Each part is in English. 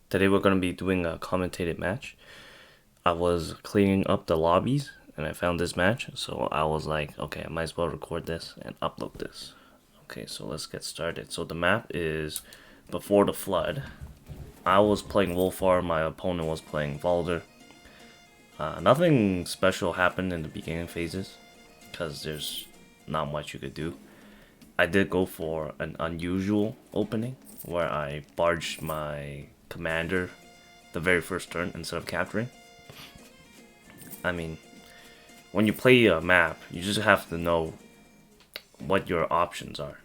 Today we're gonna be doing a commentated match. I was cleaning up the lobbies and I found this match, so I was like, okay, I might as well record this and upload this. Okay, so let's get started. So the map is Before the Flood. I was playing Wulfar, my opponent was playing Valder. Nothing special happened in the beginning phases, because there's not much you could do. I did go for an unusual opening, where I barged my commander the very first turn instead of capturing. I mean, when you play a map, you just have to know what your options are.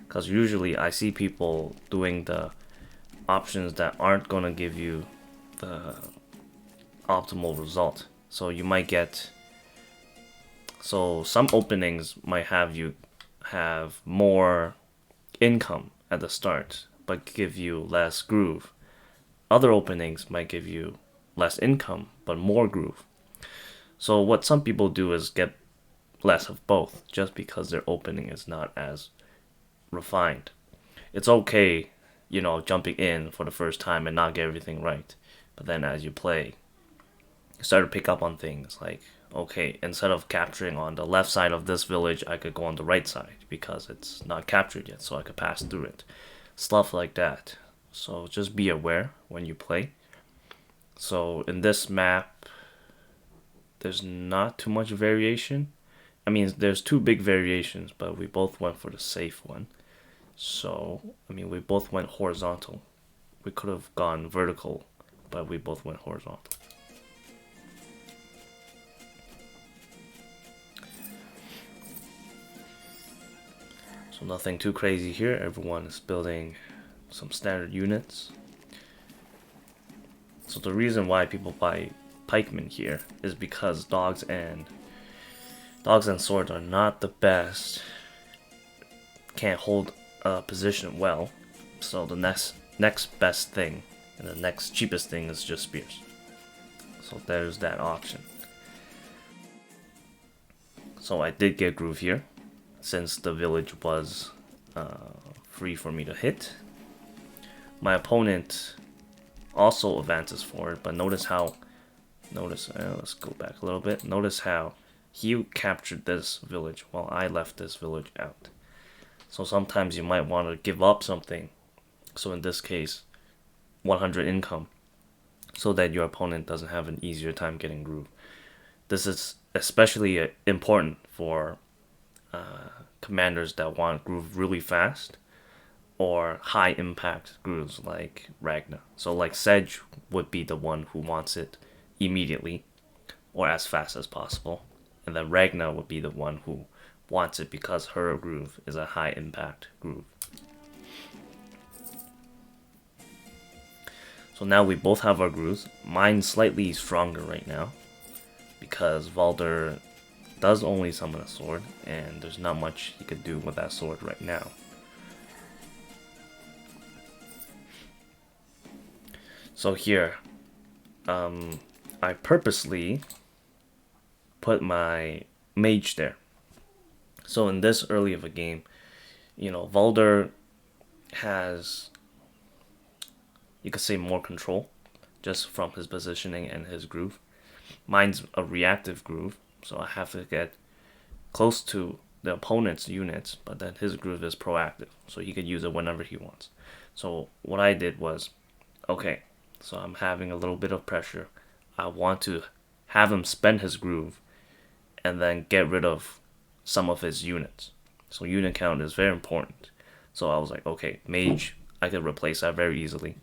Because usually I see people doing the options that aren't going to give you the optimal result. So you might get... So some openings might have you have more income at the start, but give you less groove. Other openings might give you less income, but more groove. So what some people do is get less of both, just because their opening is not as refined. It's okay, jumping in for the first time and not get everything right. But then as you play, you start to pick up on things like, okay, instead of capturing on the left side of this village, I could go on the right side because it's not captured yet, so I could pass through it. Stuff like that. So just be aware when you play. So in this map, there's not too much variation. I mean, there's two big variations, but we both went for the safe one. So, we both went horizontal. We could have gone vertical, but we both went horizontal. So nothing too crazy here. Everyone is building some standard units. So the reason why people buy pikemen here is because dogs and swords are not the best. Can't hold a position well. So the next best thing and the next cheapest thing is just spears. So there's that option. So I did get groove here, since the village was free for me to hit. My opponent also advances forward, but let's go back a little bit. Notice how he captured this village while I left this village out. So sometimes you might want to give up something. So in this case, 100 income, so that your opponent doesn't have an easier time getting groove. This is especially important for commanders that want groove really fast, or high impact grooves like Ragna. So like Sedge would be the one who wants it immediately or as fast as possible, and then Ragna would be the one who wants it because her groove is a high impact groove. So now we both have our grooves. Mine's slightly stronger right now because Valder does only summon a sword, and there's not much he could do with that sword right now. So here, I purposely put my mage there. So in this early of a game, Valder has, you could say, more control just from his positioning and his groove. Mine's a reactive groove, so I have to get close to the opponent's units, but then his groove is proactive, so he could use it whenever he wants. So what I did was, okay, so I'm having a little bit of pressure. I want to have him spend his groove and then get rid of some of his units. So unit count is very important. So I was like, okay, mage, I could replace that very easily.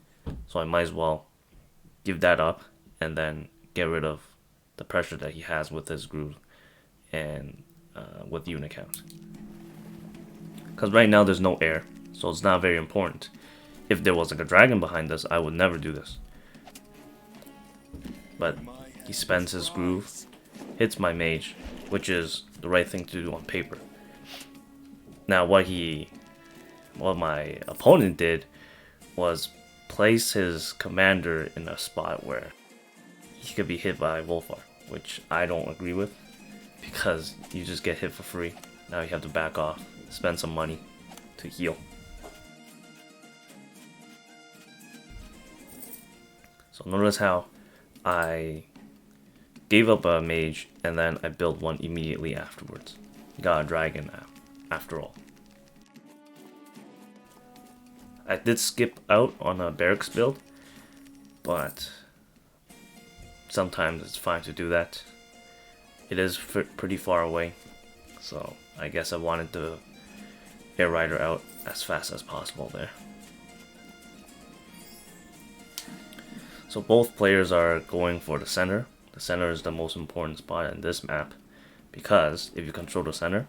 So I might as well give that up and then get rid of the pressure that he has with his groove and with unit count. Because right now there's no air, so it's not very important. If there was like a dragon behind us, I would never do this. But he spends his groove, hits my mage, which is the right thing to do on paper. Now what my opponent did was place his commander in a spot where he could be hit by Wulfar, which I don't agree with, because you just get hit for free. Now you have to back off, spend some money to heal. So notice how I gave up a mage and then I built one immediately afterwards. Got a dragon after all. I did skip out on a barracks build, but sometimes it's fine to do that. It is pretty far away, so I guess I wanted the air rider out as fast as possible there. So both players are going for the center. The center is the most important spot in this map, because if you control the center,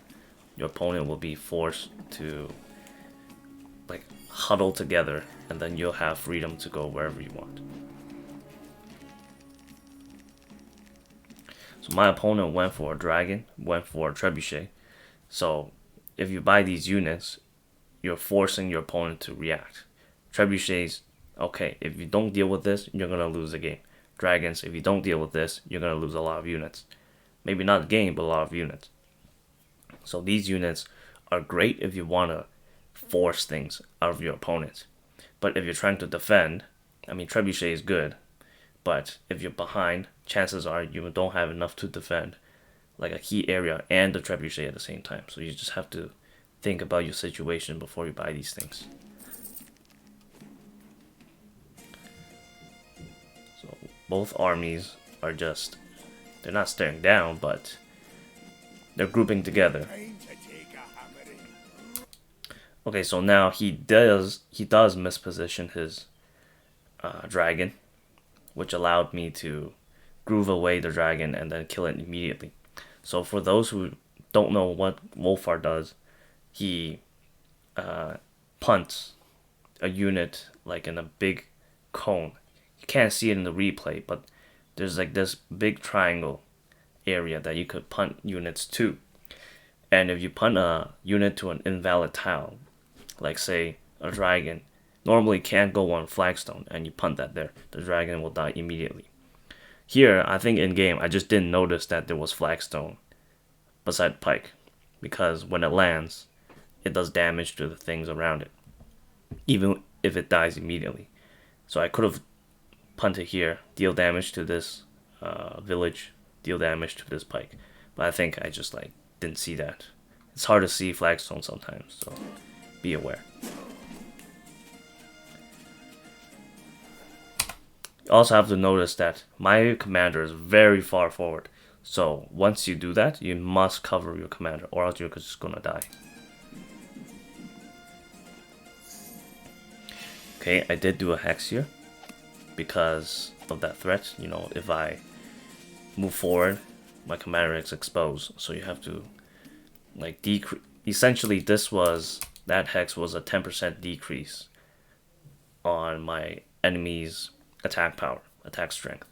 your opponent will be forced to like huddle together, and then you'll have freedom to go wherever you want. So my opponent went for a dragon, went for a trebuchet. So if you buy these units, you're forcing your opponent to react. Trebuchets, okay, if you don't deal with this, you're gonna lose the game. Dragons, if you don't deal with this, you're gonna lose a lot of units. Maybe not the game, but a lot of units. So these units are great if you wanna force things out of your opponent. But if you're trying to defend, I mean, trebuchet is good, but if you're behind, chances are you don't have enough to defend like a key area and the trebuchet at the same time. So you just have to think about your situation before you buy these things. So both armies are just, they're not staring down, but they're grouping together. Okay, so now he does misposition his dragon, which allowed me to groove away the dragon and then kill it immediately. So for those who don't know what Wulfar does, he punts a unit like in a big cone. You can't see it in the replay, but there's like this big triangle area that you could punt units to. And if you punt a unit to an invalid tile, like say a dragon, normally can't go on flagstone, and you punt that there, the dragon will die immediately. Here, I think in game, I just didn't notice that there was flagstone beside pike, because when it lands, it does damage to the things around it, even if it dies immediately. So I could have punted here, deal damage to this village, deal damage to this pike, but I think I just like didn't see that. It's hard to see flagstone sometimes, so be aware. You also have to notice that my commander is very far forward. So once you do that, you must cover your commander, or else you're just gonna die. Okay, I did do a hex here because of that threat. You know, if I move forward, my commander is exposed. So you have to like decrease. Essentially, that hex was a 10% decrease on my enemy's attack power, attack strength.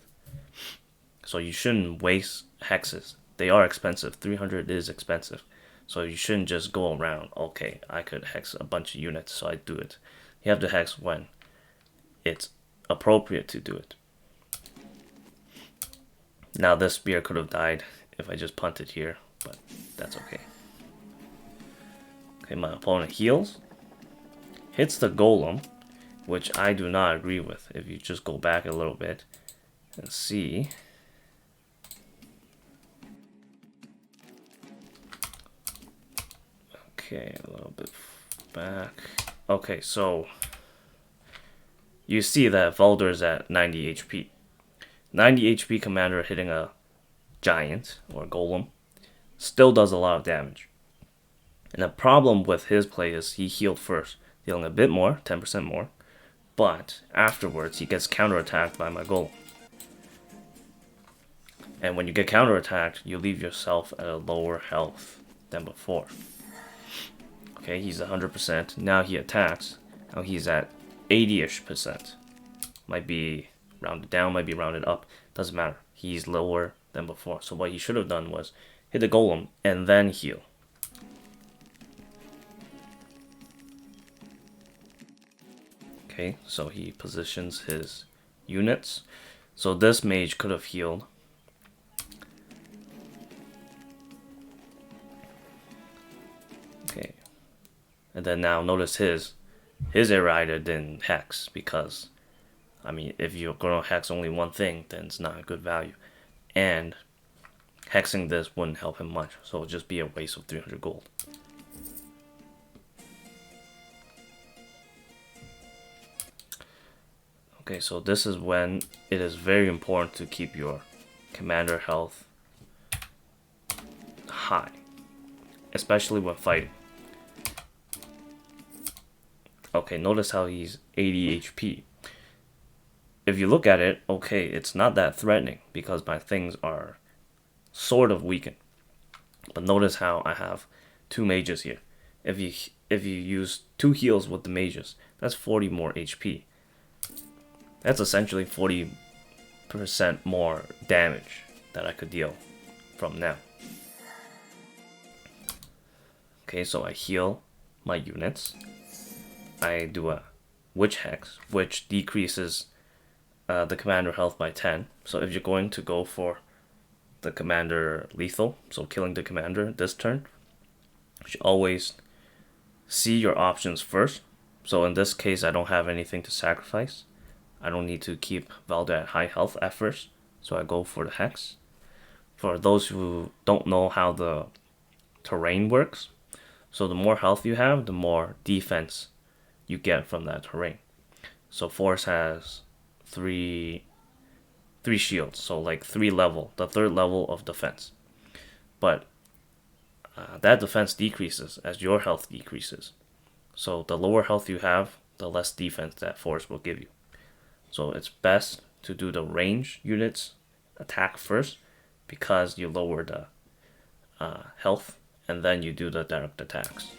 So you shouldn't waste hexes. They are expensive. 300 is expensive. So you shouldn't just go around, okay, I could hex a bunch of units, so I do it. You have to hex when it's appropriate to do it. Now this spear could have died if I just punted here, but that's okay. Okay, my opponent heals, hits the golem, which I do not agree with. If you just go back a little bit and see. Okay, a little bit back. Okay, so you see that Valder is at 90 HP. 90 HP commander hitting a giant or golem still does a lot of damage. And the problem with his play is he healed first, dealing a bit more, 10% more. But afterwards, he gets counterattacked by my golem. And when you get counterattacked, you leave yourself at a lower health than before. Okay, he's 100%. Now he attacks. Now he's at 80-ish%. Might be rounded down, might be rounded up. Doesn't matter. He's lower than before. So what he should have done was hit the golem and then heal. Okay, so he positions his units. So this mage could have healed. Okay. And then now notice his air rider didn't hex because I mean, if you're gonna hex only one thing, then it's not a good value. And hexing this wouldn't help him much, so it'll just be a waste of 300 gold. Okay, so this is when it is very important to keep your commander health high, especially when fighting. Okay, notice how he's 80 HP. If you look at it, okay, it's not that threatening because my things are sort of weakened. But notice how I have 2 mages here. If you use 2 heals with the mages, that's 40 more HP. That's essentially 40% more damage that I could deal from now. Okay, so I heal my units. I do a Witch Hex, which decreases the commander health by 10. So if you're going to go for the commander lethal, so killing the commander this turn, you should always see your options first. So in this case, I don't have anything to sacrifice. I don't need to keep Valder at high health at first, so I go for the Hex. For those who don't know how the terrain works, so the more health you have, the more defense you get from that terrain. So Force has three shields, so like 3 level, the 3rd level of defense. But that defense decreases as your health decreases. So the lower health you have, the less defense that Force will give you. So it's best to do the range units attack first because you lower the health, and then you do the direct attacks.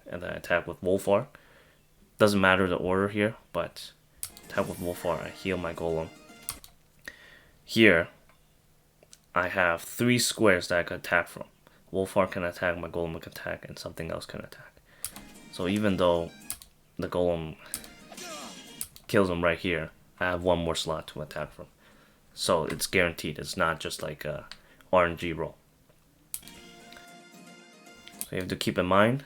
And then attack with Wulfar. Doesn't matter the order here, but attack with Wulfar, I heal my golem. Here, I have 3 squares that I can attack from. Wulfar can attack, my golem can attack, and something else can attack. So even though the golem kills him right here, I have 1 more slot to attack from. So it's guaranteed. It's not just like a RNG roll. So you have to keep in mind,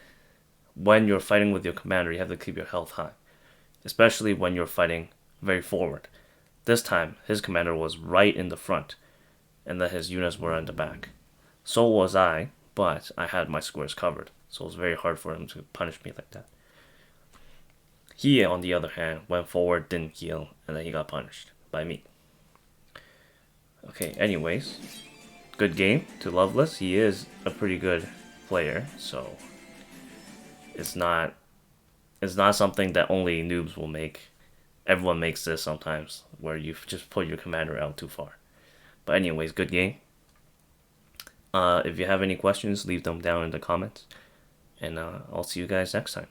when you're fighting with your commander, you have to keep your health high. Especially when you're fighting very forward. This time, his commander was right in the front, and then his units were in the back. So was I, but I had my squares covered. So it was very hard for him to punish me like that. He, on the other hand, went forward, didn't heal, and then he got punished by me. Okay, anyways, good game to Loveless. He is a pretty good player, so it's not something that only noobs will make. Everyone makes this sometimes, where you just put your commander out too far. But anyways, good game. If you have any questions, leave them down in the comments, and I'll see you guys next time.